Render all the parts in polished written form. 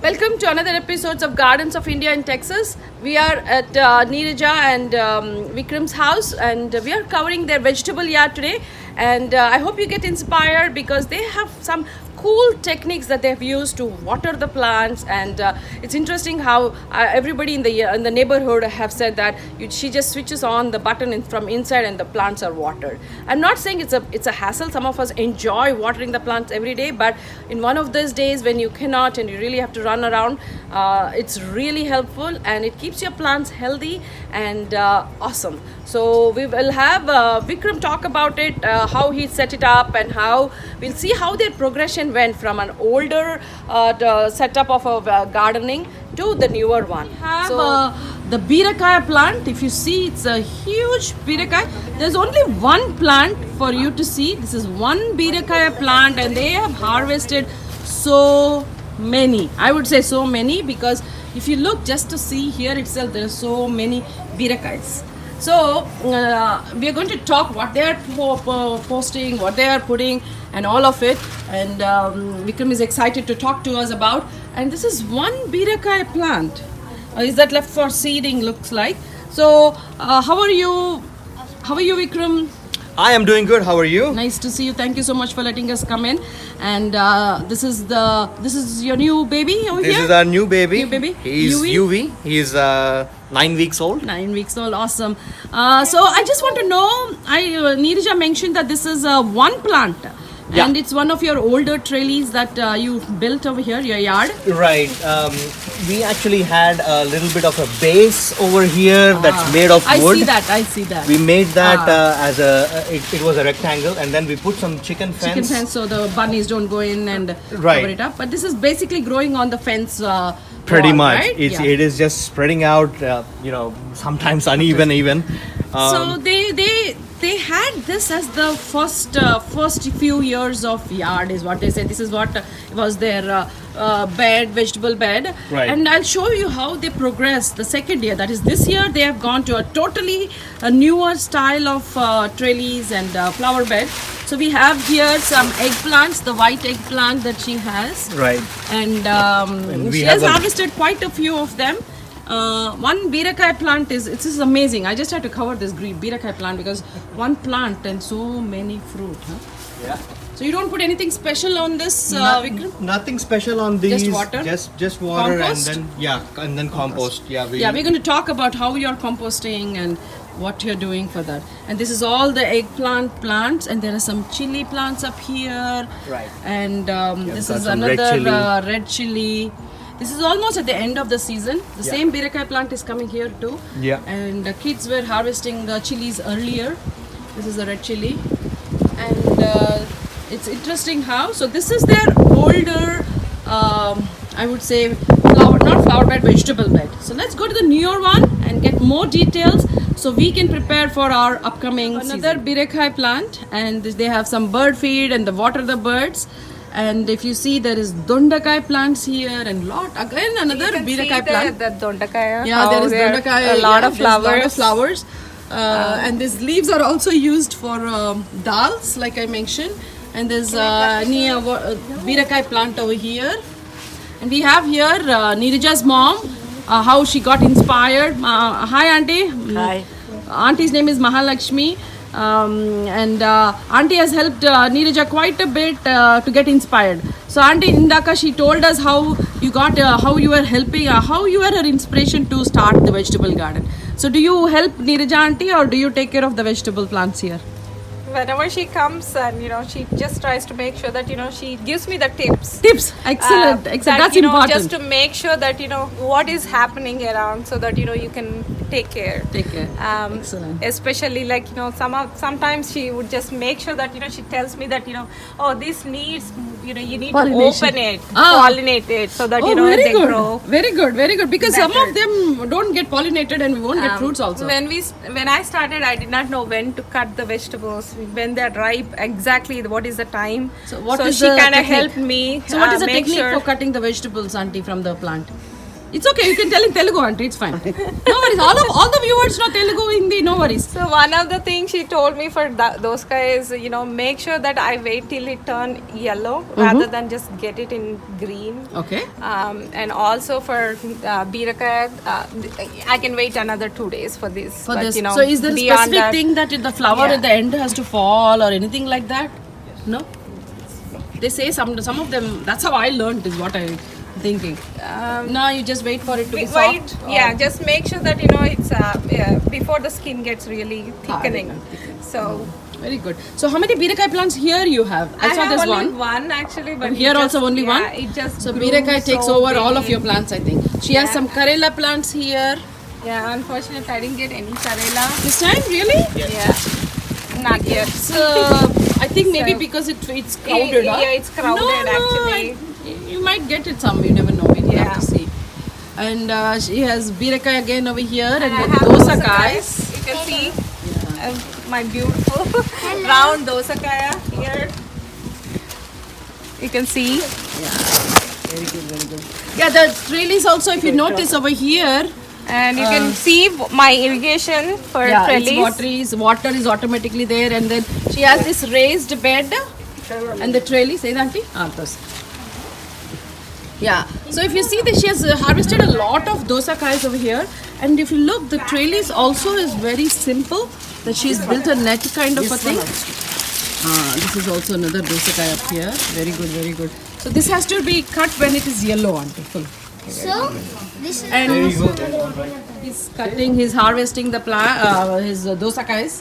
Welcome to another episode of Gardens of India in Texas. We are at Neeraja and Vikram's house, and we are covering their vegetable yard today. And I hope you get inspired because they have some cool techniques that they have used to water the plants, and it's interesting how everybody in the neighborhood have said that she just switches on the button from inside and the plants are watered. I'm not saying it's a hassle. Some of us enjoy watering the plants every day, but in one of those days when you cannot and you really have to run around, it's really helpful and it keeps your plants healthy and awesome. So we will have Vikram talk about it, how he set it up, and how we'll see how their progression went from an older setup of gardening to the newer one. We have the Birakai plant. If you see, it's a huge Birakai. There's only one plant for you to see. This is one Birakai plant, and they have harvested so many. I would say so many, because if you look just to see here itself, there are so many Birakais. So we are going to talk what they are posting, what they are putting, and all of it. And Vikram is excited to talk to us about. And this is one Birakai plant. Is that left for seeding? Looks like. So how are you? How are you, Vikram? I am doing good. How are you? Nice to see you. Thank you so much for letting us come in. And this is your new baby over here. This is our new baby. New baby. He's UV. He's 9 weeks old. 9 weeks old. Awesome. So I just want to know. Neeraja mentioned that this is one plant. Yeah. And it's one of your older trellis that you built over here, your yard. Right. We actually had a little bit of a base over here that's made of wood. I see that. We made that as it was a rectangle, and then we put some chicken fence. Chicken fence, so the bunnies don't go in and Right. cover it up. But this is basically growing on the fence. Pretty wall, much. right? It is just spreading out. Sometimes uneven even. So they had this as the first few years of yard, is what they say. This is what was their vegetable bed. Right. And I'll show you how they progress the second year. That is, this year they have gone to a totally newer style of trellis and flower bed. So we have here some eggplants, the white eggplant that she has. Right. And we she have has harvested quite a few of them. One Birakai plant is amazing. I just had to cover this green Birakai plant because one plant and so many fruit. Huh? Yeah. So you don't put anything special on this, Vikram? Nothing special on these. Just water? Just water. Compost? and then compost. Yeah. We're going to talk about how you're composting and what you're doing for that. And this is all the eggplant plants, and there are some chili plants up here. Right. And this got is some another red chili. This is almost at the end of the season. The same Birakai plant is coming here too. Yeah. And the kids were harvesting chilies earlier. This is the red chili. And it's interesting how. So this is their older, I would say, not flower bed, vegetable bed. So let's go to the newer one and get more details so we can prepare for our upcoming another Birakai plant. And they have some bird feed and the water the birds. And if you see, there is Dondakai plants here and another Birakai plant. The Dondakai. Yeah, there is Dondakai. A lot of flowers. And these leaves are also used for dals, like I mentioned. And there's Birakai plant over here. And we have here Neeraja's mom, how she got inspired. Hi, Auntie. Hi. Auntie's name is Mahalakshmi. And Auntie has helped Neeraja quite a bit to get inspired. So Auntie Indaka, she told us how you got, how you were helping, how you were her inspiration to start the vegetable garden. So do you help Neeraja Auntie, or do you take care of the vegetable plants here? Whenever she comes, and she just tries to make sure that she gives me the tips. Excellent. That, That's important. just to make sure that what is happening around, so that you can take care. Excellent. Especially like sometimes she would just make sure that she tells me that oh, this needs you need to open it, pollinate it, so that they grow. Very good, because better. some of them don't get pollinated and we won't get fruits also. When I started, I did not know when to cut the vegetables, when they're ripe, exactly what is the time. So she kind of helped me. So what is the technique for cutting the vegetables, Auntie, from the plant? It's okay. You can tell in Telugu, auntie. It's fine. No worries. All the viewers know Telugu, Hindi. No worries. So one of the things she told me for doska is, make sure that I wait till it turn yellow rather than just get it in green. Okay. And also for birakai, I can wait another 2 days for this. For but, this. So is there a beyond specific that- thing that the flower at the end has to fall or anything like that? No. They say some of them. That's how I learned. Is what I'm thinking. No, you just wait for it to be Wait, soft. yeah, just make sure that it's before the skin gets really thickening. So Very good. So how many birakai plants here you have? I saw have there's only one. one actually, but Here it also just- only one. It just So grew birakai takes so over all of big. your plants, I think. She has some karela plants here. Yeah, unfortunately, I didn't get any karela. This time, really? Yeah, not yet. So I think maybe So- because it's crowded. Yeah, huh? it's crowded, No, actually. You might get it some. You never know. We'll have Yeah. to see. And she has birakai again over here, and I then have dosakais. You can see my beautiful round dosakaya here. You can see. Very good, very good. Yeah, the trellis also, if you notice over here, And you can see my irrigation for trellis. water is automatically there, and then she has this raised bed and the trellis. Say that, auntie? Those. Yeah. So if you see that she has harvested a lot of dosakais over here, and if you look, the trellis also is very simple. That she's built a net kind of a thing. This is also another dosakai up here. Very good, very good. So this has to be cut when it is yellow, auntie. Full. So, this is And he's cutting, he's harvesting the plant, his dosakais.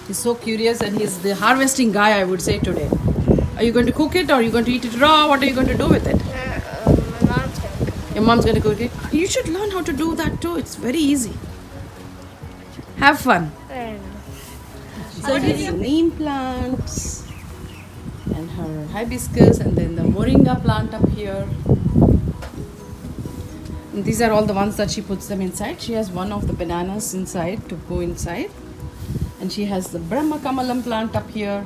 He's so curious, and he's the harvesting guy, I would say, today. Are you going to cook it, or are you going to eat it raw? What are you going to do with it? my mom's gonna Your mom's going to cook it. You should learn how to do that too. It's very easy. Have fun. So these neem plants and her hibiscus, and then the moringa plant up here. And these are all the ones that she puts them inside. She has one of the bananas inside to go inside, and she has the Brahma Kamalam plant up here,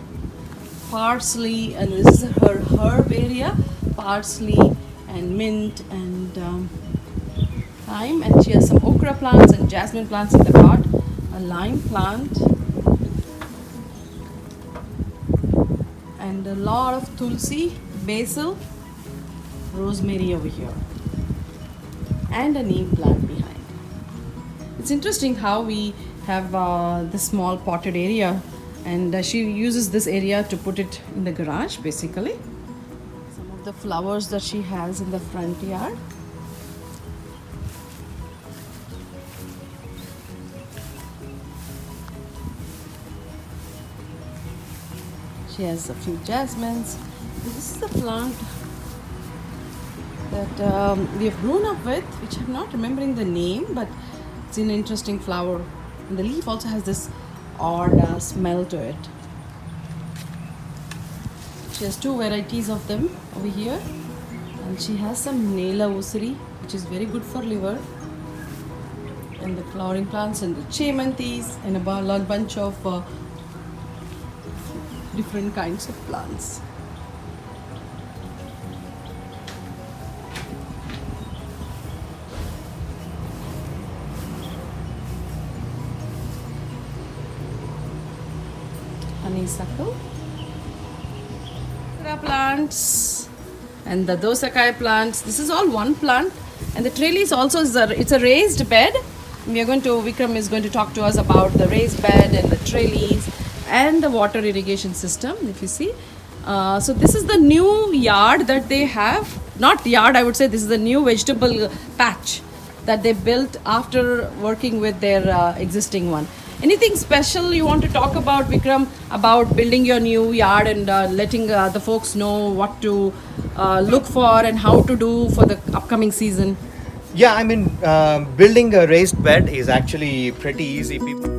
parsley, and this is her herb area, parsley and mint and thyme, and she has some okra plants and jasmine plants in the pot, a lime plant, and a lot of tulsi, basil, rosemary over here, and a neem plant behind. It's interesting how we have this small potted area, and she uses this area to put it in the garage basically. Some of the flowers that she has in the front yard. She has a few jasmines. This is the plant that we have grown up with, which I'm not remembering the name, but it's an interesting flower. And the leaf also has this odd smell to it. She has two varieties of them over here, and she has some Nela usuri, which is very good for liver, and the flowering plants and the chemanthis and a bunch of different kinds of plants. Honeysuckle, plants, and the dosakai plants. This is all one plant, and the trellis also is it's a raised bed. We are going to Vikram is going to talk to us about the raised bed and the trellis and the water irrigation system. If you see, so this is the new yard that they have. Not yard, I would say this is the new vegetable patch that they built after working with their existing one. Anything special you want to talk about, Vikram, about building your new yard and letting the folks know what to look for and how to do for the upcoming season? Yeah, I mean, building a raised bed is actually pretty easy. People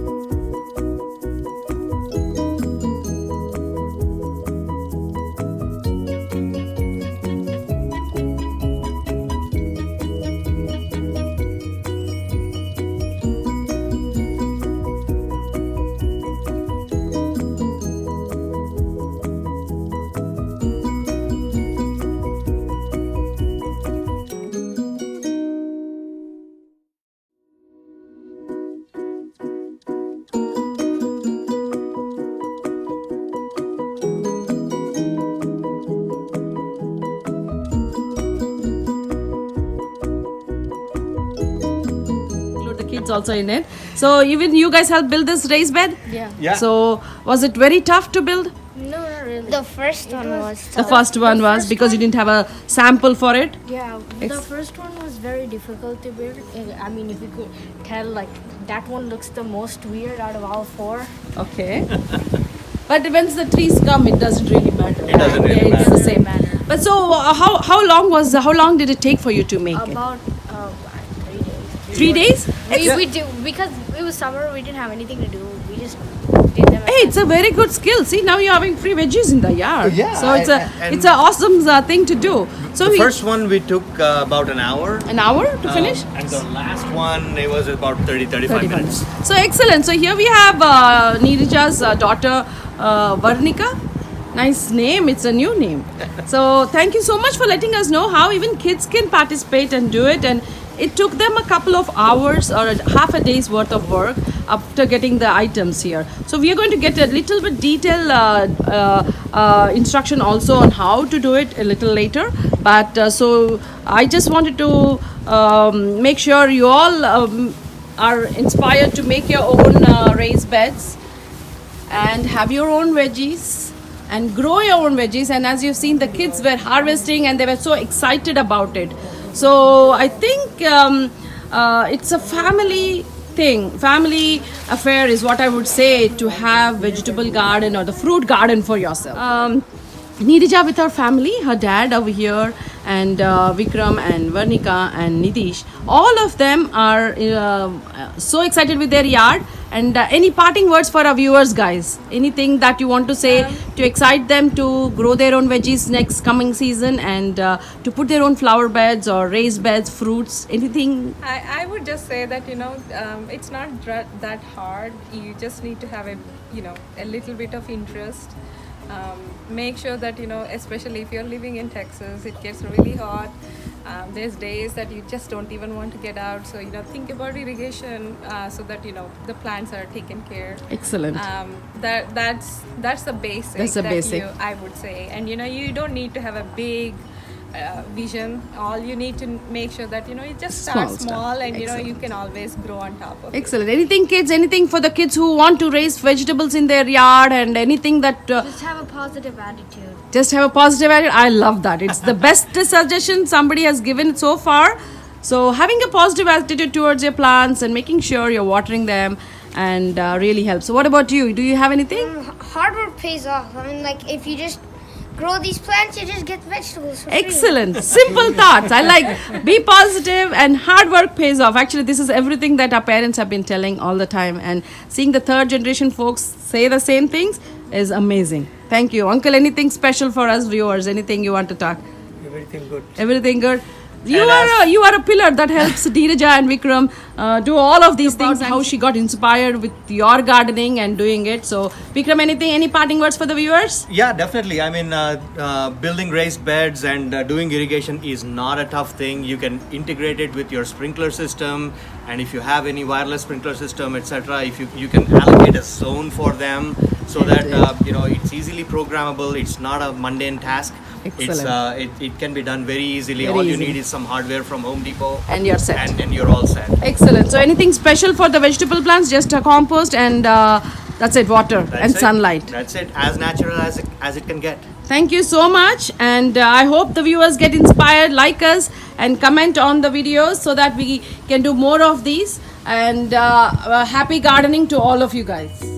it's also in it. So even you guys helped build this raised bed? Yeah. Yeah. So was it very tough to build? No, not really. The first one was The first one was because you didn't have a sample for it. Yeah, the first one was very difficult to build. I mean, if you could tell, like, that one looks the most weird out of all four. Okay. But once the trees come, it doesn't really matter. It doesn't really It's matter. the same. But so how long did it take for you to make it? About 3 days. 3 days? We do, because it was summer, we didn't have anything to do. We just did them. Hey, it's a very good skill. See, now you're having free veggies in the yard. Yeah, So it's and- it's an awesome thing to do. So The we, first one we took about an hour. an hour to finish. And the last one, it was about 35 minutes. So excellent. So here we have Neeraja's daughter Varnika. Nice name. It's a new name. So thank you so much for letting us know how even kids can participate and do it. And it took them a couple of hours or half a day's worth of work after getting the items here. So we are going to get a little bit detailed instruction also on how to do it a little later. But so I just wanted to make sure you all are inspired to make your own raised beds and have your own veggies and grow your own veggies. And as you've seen, the kids were harvesting and they were so excited about it. So I think it's a family thing, family affair is what I would say, to have vegetable garden or the fruit garden for yourself. Neerija with her family, her dad over here, and Vikram and Varnika and Nitish, all of them are so excited with their yard. And any parting words for our viewers, guys? Anything that you want to say to excite them to grow their own veggies next coming season and to put their own flower beds or raised beds, fruits, anything? I would just say that it's not that hard. You just need to have a little bit of interest. Make sure that especially if you're living in Texas, it gets really hot. There's days that you just don't even want to get out. So think about irrigation so that the plants are taken care. Excellent. That's the basic. That's the basic. I would say, and you don't need to have a big vision. All you need to make sure that you just start Small small, stuff. and Excellent. you can always grow on top of it. Excellent. Anything, kids? Anything for the kids who want to raise vegetables in their yard and anything that Just have a positive attitude. just have a positive attitude? I love that. It's the best suggestion somebody has given so far. So having a positive attitude towards your plants and making sure you're watering them and really helps. So what about you? Do you have anything? Hard work pays off. I mean, like, if you just grow these plants, you just get vegetables for free. Excellent. Simple thoughts. I like be positive and hard work pays off. Actually, this is everything that our parents have been telling all the time. And seeing the third generation folks say the same things is amazing. Thank you. Uncle, anything special for us viewers? Anything you want to talk? Everything good. Everything good? You And are a pillar that helps Neeraja and Vikram do all of these things. How she got inspired with your gardening and doing it. So Vikram, any parting words for the viewers? Yeah, definitely. I mean, building raised beds and doing irrigation is not a tough thing. You can integrate it with your sprinkler system, and if you have any wireless sprinkler system, etc., if you can allocate a zone for them so that it's easily programmable. It's not a mundane task. Excellent. It can be done very easily. Very All you easy. need is some hardware from Home Depot, And you're set. and you're all set. Excellent. So anything special for the vegetable plants? Just compost and that's it, water That's and it. sunlight. That's it. As natural as it can get. Thank you so much, and I hope the viewers get inspired like us and comment on the videos so that we can do more of these. And happy gardening to all of you guys.